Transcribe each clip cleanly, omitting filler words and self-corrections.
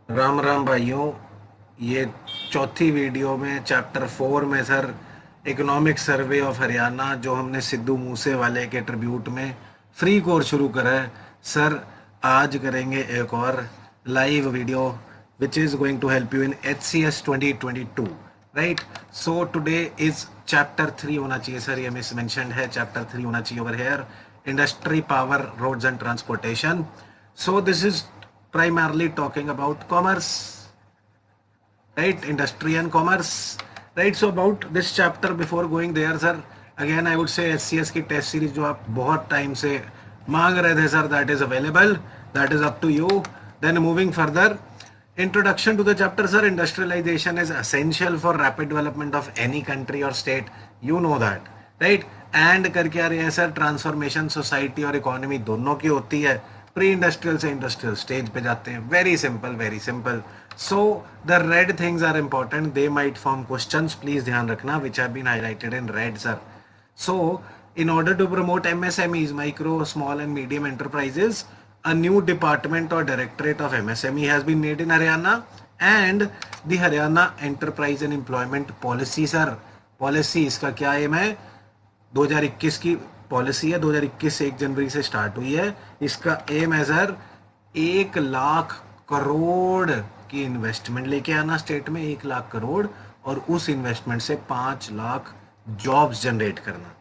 राम राम भाइयों। ये चौथी वीडियो में चैप्टर 4 में sir economic survey of Haryana जो हमने सिद्धू मूसे वाले के ट्रिब्यूट में फ्री कोर्स शुरू करा है सर। आज करेंगे एक और live video which is going to help you in HCS 2022, right. So today is chapter 3 होना चाहिए सर, ये मिस मेंशन्ड है, चैप्टर 3 होना चाहिए over here, industry, power, roads and transportation. So this is primarily talking about commerce, right? Industry and commerce, right? So about this chapter, before going there sir, again I would say SCS की test series जो आप बहुत time से मांग रहे थे sir, that is available, that is up to you. Then moving further, introduction to the chapter sir. Industrialization is essential for rapid development of any country or state, you know that, right? And करके आ रहे हैं sir, transformation society और economy दोनों की होती है, pre industrial से इंडस्ट्रियल स्टेज पे जाते हैं. Very simple, very simple. So the red things are important, they might form questions, please ध्यान रखना, which have been highlighted in red sir. So in order to promote MSMEs, micro, small and medium enterprises, a new department or directorate of MSME has been made in Haryana, and the Haryana Enterprise and Employment Policy sir. Policy इसका क्या M है? 2021 की policy है, 2021 से 1 जनवरी से start हुई है. इसका एम है सर 1 लाख करोड़ की इन्वेस्टमेंट लेके आना स्टेट में, 1 लाख करोड़, और उस इन्वेस्टमेंट से 5 लाख जॉब्स जनरेट करना,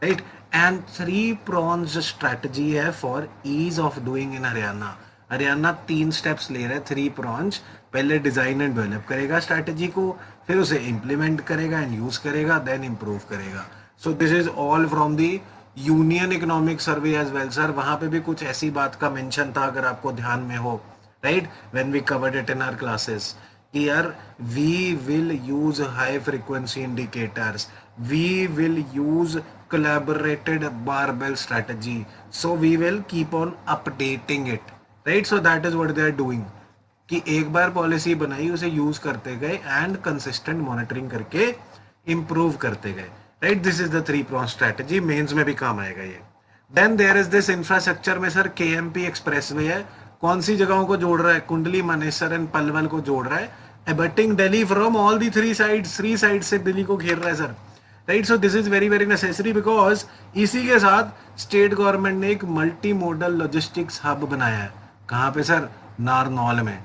राइट. एंड 3 प्रॉन्ज स्ट्रैटेजी है for ease of doing in Haryana. Haryana 3 steps ले रहा है, 3 प्रॉन्ज. पहले डिजाइन एंड डेवलप करेगा स्ट्रैटेजी को, फिर उसे इम्प्लीमेंट करेगा एंड यूज करेगा, देन इम्प्रूव करेगा. So this is all from the union economic survey as well sir. वहां पे भी कुछ ऐसी बात का मेंशन था, अगर आपको ध्यान में हो, right, when we covered it in our classes, कि यार we will use high frequency indicators, we will use collaborated barbell strategy, so we will keep on updating it, right. So that is what they are doing, कि एक बार policy बनाई, उसे use करते गए and consistent monitoring करके improve करते गए, right. This is the 3 prong strategy, mains में भी काम आएगा ये. Then there is this infrastructure में सर KMP एक्सप्रेसवे है. कौन सी जगहों को जोड़ रहा है? कुंडली, मानेसर एंड पलवल को जोड़ रहा है, abutting Delhi from all the 3 sides से दिल्ली को घेर रहा है sir, right. So this is very very necessary, because इसी के साथ स्टेट गवर्नमेंट ने एक मल्टी मॉडल लॉजिस्टिक्स हब बनाया है. कहाँ पे सर? नारनौल में.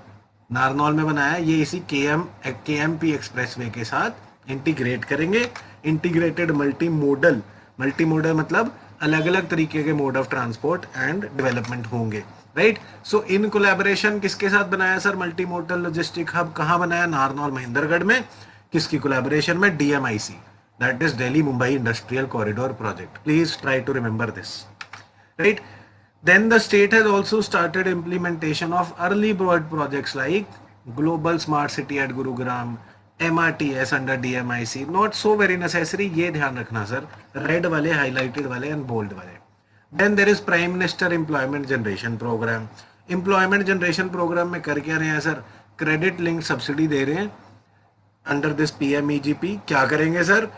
नारनौल में बनाया है. ये इसी KMP एक्सप्रेसवे के साथ इंटीग्रेट करेंगे. इंटीग्रेटेड मल्टी मोडल मतलब अलग अलग तरीके के mode of transport and development होंगे, राइट. सो इन कोलैबोरेशन किसके साथ बनाया sir? Multi modal logistic hub कहाँ बनाया? नारनौल, महेंद्रगढ़ में. किसकी कोलैबोरेशन में? DMIC, that is Delhi Mumbai Industrial Corridor Project. Please try to remember this, right. Then the state has also started implementation of early bird projects like Global Smart City at Gurugram, MRTS under DMIC. Not so very necessary, ये ध्यान रखना sir, red वाले, highlighted वाले and bold वाले. Then there is Prime Minister Employment Generation Program. Employment Generation Program में कर क्या रहे हैं सर? क्रेडिट लिंक सब्सिडी दे रहे हैं अंडर दिस PMEGP. क्या करेंगे सर?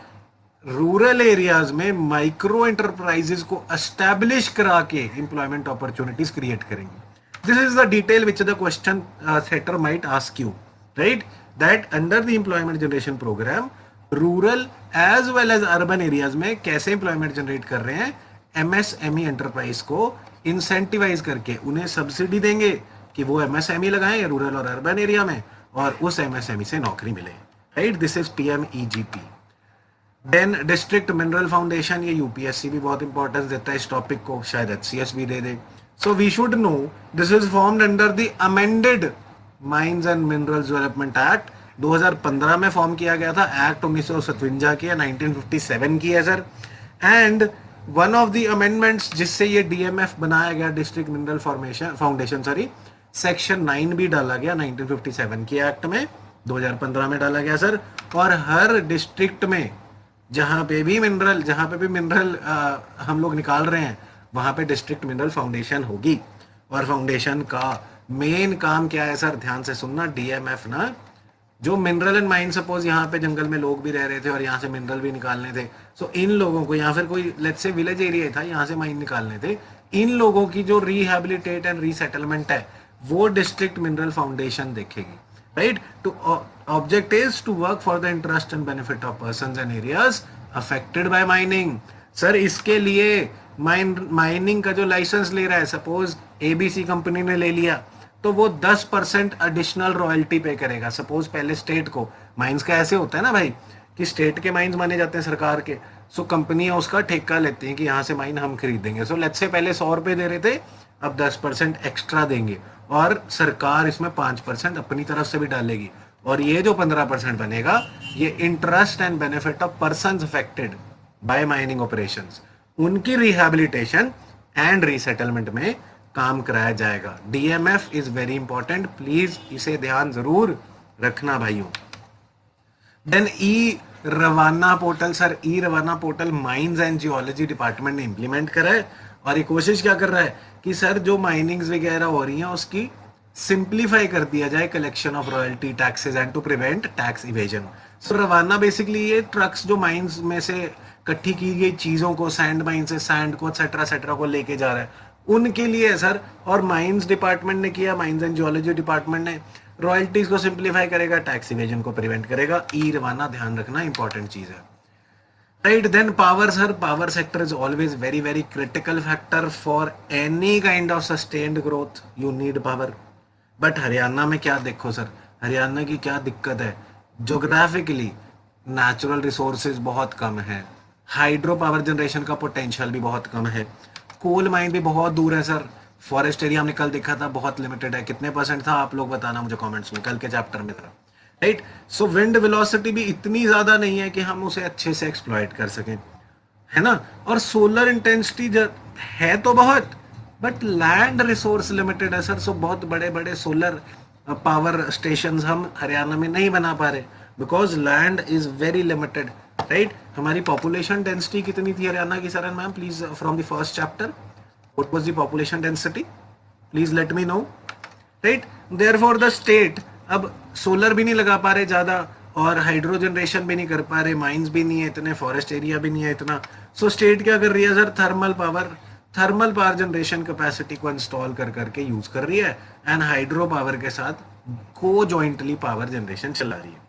रूरल एरियाज में माइक्रो एंटरप्राइजेस को एस्टैब्लिश करा के एम्प्लॉयमेंट अपॉर्चुनिटीज क्रिएट करेंगे. This is the detail which the question setter might ask you, right, that under the employment generation program rural as well as urban areas में कैसे employment generate कर रहे हैं. MSME enterprise को incentivise करके उन्हें subsidy देंगे कि वो MSME लगाएं रूरल और अर्बन एरिया में, और उस MSME से नौकरी मिले, right. This is PMEGP. Then district mineral foundation, ये UPSC भी बहुत इंपॉर्टेंस देता है इस टॉपिक को, शायद HCS भी दे दे. So we should know this is formed under the amended mines and minerals development act. 2015 में फॉर्म किया गया था. एक्ट 1957 की है, 1957 की है sir. And one of the amendments जिससे ये DMF बनाया गया, district mineral foundation, sorry, section 9 भी डाला गया 1957 की एक्ट में, 2015 में डाला गया सर. और हर डिस्ट्रिक्ट में जहाँ पे भी मिनरल हम लोग निकाल रहे हैं, वहाँ पे डिस्ट्रिक्ट मिनरल फाउंडेशन होगी. और फाउंडेशन का मेन काम क्या है सर? ध्यान से सुनना. DMF ना, जो मिनरल एंड माइन, सपोज यहाँ पे जंगल में लोग भी रह रहे थे और यहाँ से मिनरल भी निकालने थे, सो इन लोगों को, या फिर कोई लेट्स से विलेज एरिया था, यहाँ से माइन निकालने थे, इन लोगों की जो रिहैबिलिटेट एंड रीसेटलमेंट है वो डिस्ट्रिक्ट मिनरल फाउंडेशन देखेगी, right. To object is to work for the interest and benefit of persons and areas affected by mining. Sir इसके लिए माइनिंग का जो लाइसेंस ले रहा है, सपोज एबीसी कंपनी ने ले लिया, तो वो 10% एडिशनल रॉयल्टी पे करेगा। सपोज पहले स्टेट को, माइंस का ऐसे होता है ना भाई कि स्टेट के माइंस माने जाते हैं सरकार के, सो कंपनियां उसका ठेका लेती हैं कि यहाँ से माइन हम खरीदेंगे। सो लेट्स से पहले 100 रुपए दे रहे थे, अब 10% एक्स्ट्रा देंगे और सरकार इसमें 5% अपनी तरफ से भी डालेगी, और ये जो 15% बनेगा ये interest and benefit of persons affected by mining operations, उनकी रिहैबिलिटेशन एंड रीसेटलमेंट में काम कराया जाएगा। DMF is very important, please इसे ध्यान जरूर रखना भाइयों। देन ई रवाना पोर्टल, सर ई रवाना portal mines and geology department ने इंप्लीमेंट करा है, और ये कोशिश क्या कर रहा है कि सर जो माइनिंग्स वगैरह हो रही हैं उसकी सिंप्लीफाई कर दिया जाए collection of royalty taxes and to prevent tax evasion. So रवाना बेसिकली ये ट्रक्स जो माइंस में से इकट्ठी की गई चीजों को, सैंड माइन से सैंड को एक्सेट्रा को लेके जा रहा है, उनके लिए है सर। और माइंस डिपार्टमेंट ने किया, माइंस एंड जियोलॉजी डिपार्टमेंट ने रॉयल्टीज को सिंप्लीफाई करेगा, टैक्स इवेजन को प्रिवेंट करेगा। ई रवाना ध्यान रखना इंपॉर्टेंट चीज है, right. Then power, sir power sector is always very very critical factor for any kind of sustained growth, you need power. But Haryana में क्या देखो सर, हरियाणा की क्या दिक्कत है, ज्योग्राफिकली नेचुरल रिसोर्सेज बहुत कम है, हाइड्रो पावर जनरेशन का पोटेंशियल भी बहुत कम है, कोल माइन भी बहुत दूर है सर, फॉरेस्ट एरिया हमने कल देखा था बहुत लिमिटेड है। कितने परसेंट था आप लोग बताना मुझे कमेंट्स में, कल के चैप्टर में था, राइट। सो विंड वेलोसिटी भी इतनी ज्यादा नहीं है कि हम उसे अच्छे से एक्सप्लॉइट कर सकें, है ना। और सोलर इंटेंसिटी है तो बहुत, बट लैंड रिसोर्स लिमिटेड है सर। सो बहुत बड़े बड़े सोलर पावर स्टेशंस हम हरियाणा में नहीं बना पा रहे because land is very limited, right. हमारी पॉपुलेशन डेंसिटी कितनी थी हरियाणा की sir and ma'am, please from the first chapter, what was the population density, please let me know, right. Therefore the state अब सोलर भी नहीं लगा पा रहे ज्यादा, और हाइड्रो जनरेशन भी नहीं कर पा रहे, माइंस भी नहीं है इतने, फॉरेस्ट एरिया भी नहीं है इतना। सो स्टेट क्या कर रही है sir, thermal power generation capacity को इंस्टॉल कर करके यूज कर रही है, एंड हाइड्रो पावर के साथ को जॉइंटली पावर जनरेशन चला रही है,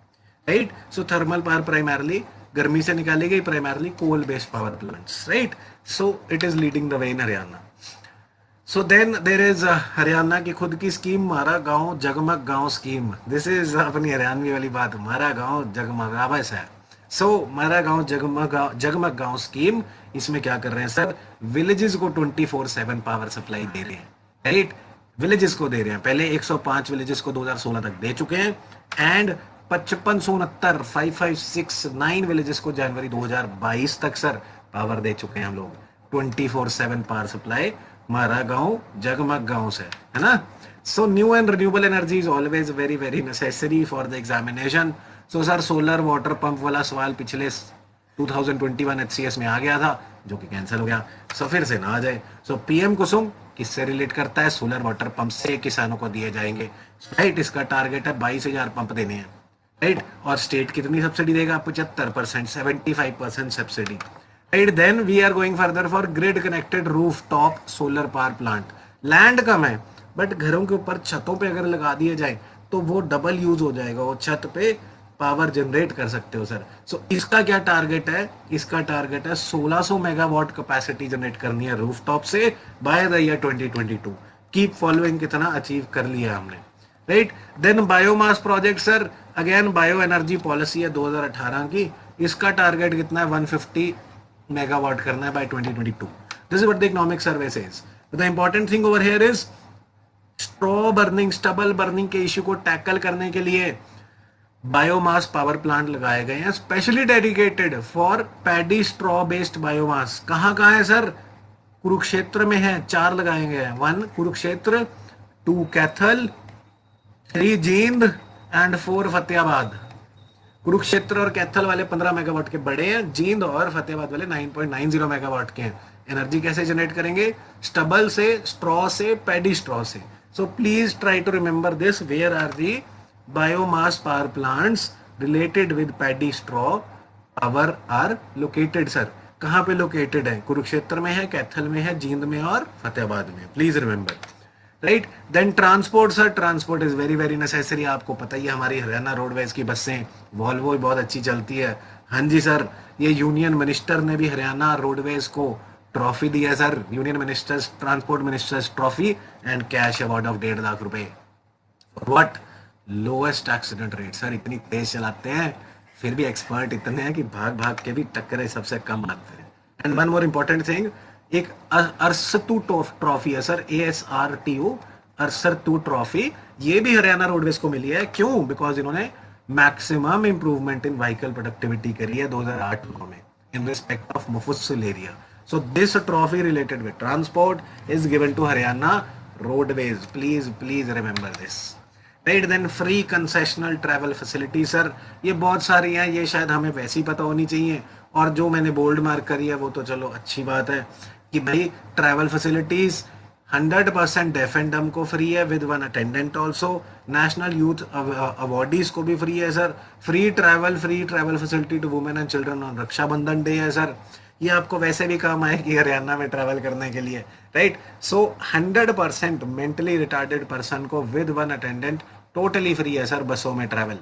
right. So thermal power primarily गर्मी से निकाली गई, primarily coal based power plants, right. So it is leading the way in Haryana. So then there is Haryana की खुद की स्कीम, मारा गांव जगमग गांव स्कीम। दिस इज अपनी हरियाणवी वाली बात, मारा गांव जगमगावा है। सो मारा गांव जगमग गांव स्कीम, इसमें क्या कर रहे हैं सर, विलेजेस को 24/7 पावर सप्लाई दे रहे हैं, राइट। विलेजेस को दे रहे हैं, पहले 105 विलेजेस को 2016 तक दे चुके हैं, एंड 5569 विलेजेस को जनवरी 2022 तक सर पावर दे चुके हैं हम लोग। 24/7 पावर सप्लाई मारा गांव जगमग गांव से, है ना। So new and renewable energy is always very very necessary for the examination. So sir solar water pump वाला सवाल पिछले 2021 HCS में आ गया था, जो कि कैंसिल हो गया, सो फिर से ना आ जाए। सो पीएम कुसुम किससे रिलेट करता है, सोलर वाटर पंप से किसानों को दिए जाएंगे, राइट। इसका टारगेट है 22,000 पंप देने हैं, राइट। और स्टेट कितनी सब्सिडी देगा, 75%, 75% subsidy, right. Then we are going further for grid connected roof top solar power plant. Land कम है बट घरों के ऊपर छतों पे अगर लगा दिए जाए तो वो डबल यूज हो जाएगा, वो छत पे पावर जनरेट कर सकते हो सर। सो इसका क्या टारगेट है, इसका टारगेट है 1600 मेगावाट कैपेसिटी जनरेट करनी है रूफटॉप से by the year 2022। Keep following, कितना अचीव कर लिया हमने, right. Then biomass project sir, again bio energy policy है 2018 की, इसका टारगेट कितना है 150 मेगावाट करना है by 2022। This is what the economic survey says. The important thing over here is straw burning, stubble burning के इश्यू को टैकल करने के लिए बायोमास पावर प्लांट लगाए गए हैं specially dedicated for paddy straw based biomass. कहाँ कहाँ है सर, कुरुक्षेत्र में है, 4 लगाए गए हैं, 1 कुरुक्षेत्र, 2 कैथल, 3 जींद एंड 4 फतेहाबाद। कुरुक्षेत्र और कैथल वाले 15 मेगावाट के बड़े हैं, जींद और फतेहाबाद वाले 9.90 मेगावाट के हैं। एनर्जी कैसे जनरेट करेंगे, स्टबल से, स्ट्रॉ से, पैडी स्ट्रॉ से। So please try to remember this, where are the biomass power plants related with paddy straw power are located sir. कहाँ पे लोकेटेड है, कुरुक्षेत्र में है, कैथल में है, जींद में और फतेहाबाद में, please remember, right. Then transport sir, transport is very very necessary. आपको पता ही है हमारी हरियाणा रोडवेज की बसें वॉल्वो बहुत अच्छी चलती है। हाँ जी सर, ये यूनियन मिनिस्टर ने भी हरियाणा रोडवेज को ट्रॉफी दी है sir, union ministers transport ministers trophy and cash award of 1.5 lakh रुपए। What? Lowest accident rate sir. इतनी तेज चलाते हैं फिर भी एक्सपर्ट इतने हैं कि भाग भाग के भी टक्करें सबसे कम आते हैं। And one more important thing, एक अरसतु ट्रॉफी है सर, ASRTO अरसतु ट्रॉफी, ये भी हरियाणा रोडवेज को मिली है। क्यों? बिकॉज इन्होंने maximum improvement in vehicle productivity करी है 2008 में इन रिस्पेक्ट ऑफ मुफस्सिल area. So this trophy related with transport is given to Haryana Roadways. Please remember this. Right, then free concessional travel facility sir, ये बहुत सारी हैं, ये शायद हमें वैसे ही पता होनी चाहिए, और जो मैंने बोल्ड मार्क करी है वो तो चलो अच्छी बात है कि भाई ट्रैवल फैसिलिटीज 100% डेफ एंड डम को फ्री है with one attendant also. National youth awardees को भी फ्री है sir. Free travel facility to women and children on Raksha Bandhan day है सर। ये आपको वैसे भी काम आएगी हरियाणा में ट्रैवल करने के लिए, राइट। सो 100% मेंटली रिटार्डेड पर्सन को with one attendant totally free है सर बसों में travel.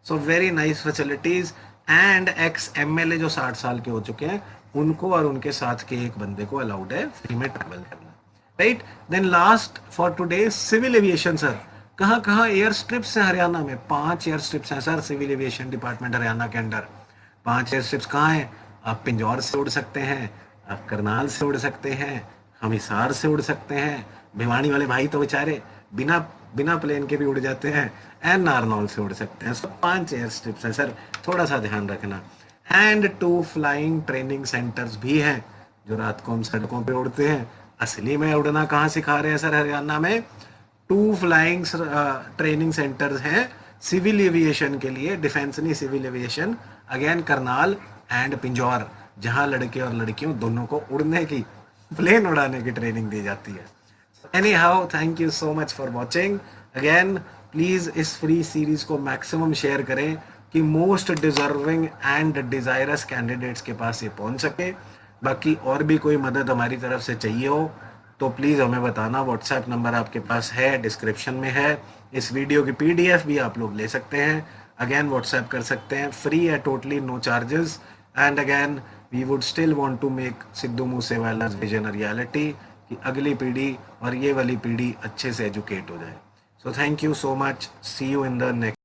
So very nice facilities. And x MLA जो 60 साल के हो चुके हैं उनको और उनके साथ के एक बंदे को अलाउड है फ्री में ट्रैवल करना, right. Then last for today, civil aviation sir. कहाँ कहाँ एयर स्ट्रिप्स है हरियाणा में? 5 एयर स्ट्रिप्स हैं sir civil aviation department Haryana के अंडर। 5 एयर स्ट्रिप्स कहाँ हैं? आप पिंजौर से उड़ सकते हैं, आप करनाल से उड़ सकते हैं, हम हिसार से उड़ सकते हैं, भिवानी वाले भाई तो बेचारे बिना बिना प्लेन के भी उड़ जाते हैं, एंड नारनौल से उड़ सकते हैं। सब 5 एयर स्ट्रिप्स हैं सर, थोड़ा सा ध्यान रखना। एंड 2 फ्लाइंग ट्रेनिंग सेंटर्स भी हैं जो रात को हम सड़कों पे उड़ते हैं। असली में उड़ना कहाँ सिखा रहे हैं सर हरियाणा में? 2 फ्लाइंग ट्रेनिंग सेंटर्स हैं सिविल एविएशन के लिए, डिफेंस नहीं civil aviation, again Karnal and Pinjore, जहां लड़के और लड़कियों दोनों को उड़ने की, प्लेन उड़ाने की ट्रेनिंग दी जाती है। Any how, thank you so much for watching. Again please इस फ्री सीरीज को मैक्सिमम शेयर करें कि most deserving and desirous candidates के पास ये पहुंच सके। बाकी और भी कोई मदद हमारी तरफ से चाहिए हो तो प्लीज़ हमें बताना। व्हाट्सएप नंबर आपके पास है, डिस्क्रिप्शन में है। इस वीडियो की PDF भी आप लोग ले सकते हैं, अगेन व्हाट्सएप कर सकते हैं, फ्री है, totally no charges. And again we would still want to make Sidhu Moosewala's vision a reality, कि अगली पीढ़ी और ये वाली पीढ़ी अच्छे से एजुकेट हो जाए। So thank you so much, see you in the next.